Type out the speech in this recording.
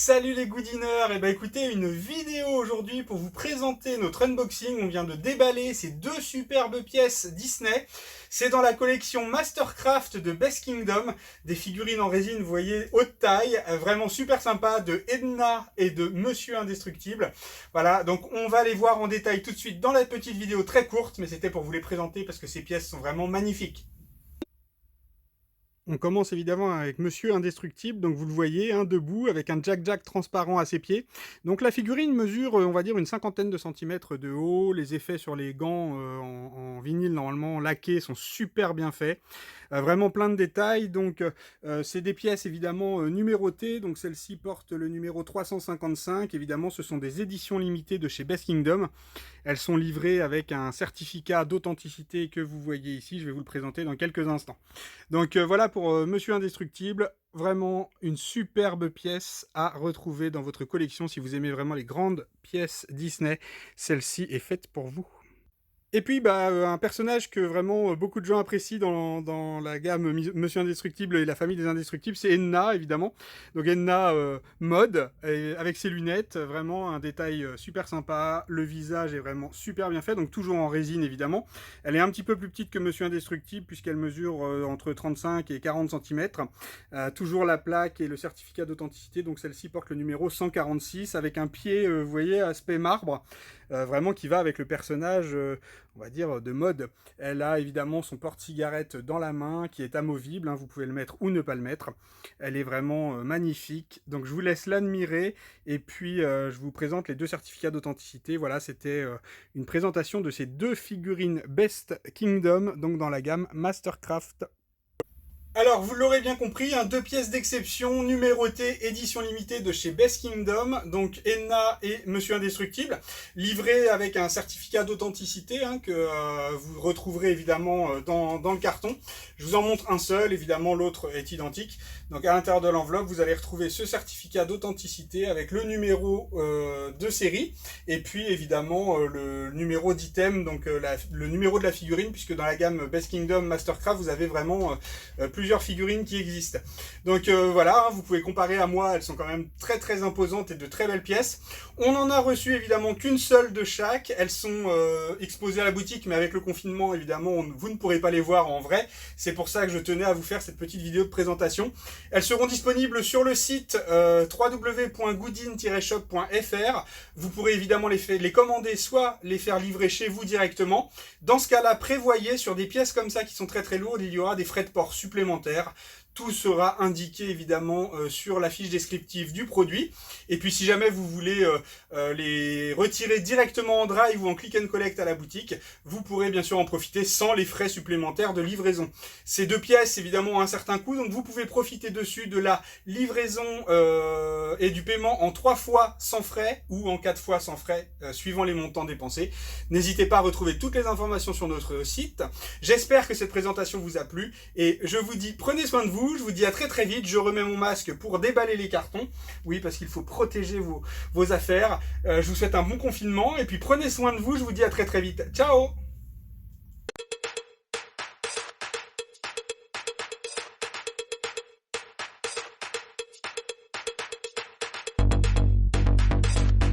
Salut les goodineurs, et écoutez, une vidéo aujourd'hui pour vous présenter notre unboxing. On vient de déballer ces deux superbes pièces Disney. C'est dans la collection Mastercraft de Best Kingdom, des figurines en résine, vous voyez, haute taille, vraiment super sympa, de Edna et de Monsieur Indestructible. Voilà, donc on va les voir en détail tout de suite dans la petite vidéo très courte, mais c'était pour vous les présenter parce que ces pièces sont vraiment magnifiques. On commence évidemment avec Monsieur Indestructible, donc vous le voyez, debout, avec un Jack-Jack transparent à ses pieds. Donc la figurine mesure, on va dire, une cinquantaine de centimètres de haut. Les effets sur les gants en vinyle, normalement laqués, sont super bien faits. Vraiment plein de détails. Donc c'est des pièces évidemment numérotées. Donc celle-ci porte le numéro 355. Évidemment, ce sont des éditions limitées de chez Best Kingdom. Elles sont livrées avec un certificat d'authenticité que vous voyez ici. Je vais vous le présenter dans quelques instants. Donc voilà pour Monsieur Indestructible. Vraiment une superbe pièce à retrouver dans votre collection si vous aimez vraiment les grandes pièces Disney. Celle-ci est faite pour vous. Et puis, un personnage que vraiment beaucoup de gens apprécient dans la gamme Monsieur Indestructible et la famille des Indestructibles, c'est Edna, évidemment. Donc Edna mode, avec ses lunettes, vraiment un détail super sympa. Le visage est vraiment super bien fait, donc toujours en résine, évidemment. Elle est un petit peu plus petite que Monsieur Indestructible, puisqu'elle mesure entre 35 et 40 cm. Toujours la plaque et le certificat d'authenticité, donc celle-ci porte le numéro 146, avec un pied, vous voyez, aspect marbre, vraiment qui va avec le personnage, on va dire, de mode. Elle a évidemment son porte-cigarette dans la main, qui est amovible, vous pouvez le mettre ou ne pas le mettre. Elle est vraiment magnifique, donc je vous laisse l'admirer, et puis je vous présente les deux certificats d'authenticité. Voilà, c'était une présentation de ces deux figurines Best Kingdom, donc dans la gamme Mastercraft. Alors, vous l'aurez bien compris, deux pièces d'exception, numérotées, édition limitée de chez Best Kingdom, donc Edna et Monsieur Indestructible, livrées avec un certificat d'authenticité que vous retrouverez évidemment dans le carton. Je vous en montre un seul, évidemment l'autre est identique. Donc à l'intérieur de l'enveloppe, vous allez retrouver ce certificat d'authenticité avec le numéro de série, et puis évidemment le numéro d'item, donc le numéro de la figurine, puisque dans la gamme Best Kingdom Mastercraft, vous avez vraiment plusieurs figurines qui existent. Donc voilà, vous pouvez comparer à moi, elles sont quand même très très imposantes et de très belles pièces. On en a reçu évidemment qu'une seule de chaque, elles sont exposées à la boutique, mais avec le confinement évidemment vous ne pourrez pas les voir en vrai. C'est pour ça que je tenais à vous faire cette petite vidéo de présentation. Elles seront disponibles sur le site www.goodin-shop.fr. Vous pourrez évidemment les commander, soit les faire livrer chez vous directement. Dans ce cas-là, prévoyez, sur des pièces comme ça qui sont très très lourdes, il y aura des frais de port supplémentaires. Tout sera indiqué évidemment sur la fiche descriptive du produit. Et puis si jamais vous voulez les retirer directement en drive ou en click and collect à la boutique, vous pourrez bien sûr en profiter sans les frais supplémentaires de livraison. Ces deux pièces évidemment ont un certain coût, donc vous pouvez profiter dessus de la livraison et du paiement en 3 fois sans frais ou en 4 fois sans frais, suivant les montants dépensés. N'hésitez pas à retrouver toutes les informations sur notre site. J'espère que cette présentation vous a plu et je vous dis prenez soin de vous. Je vous dis à très très vite. Je remets mon masque pour déballer les cartons. Oui, parce qu'il faut protéger vos affaires. Je vous souhaite un bon confinement et puis prenez soin de vous. Je vous dis à très très vite. Ciao!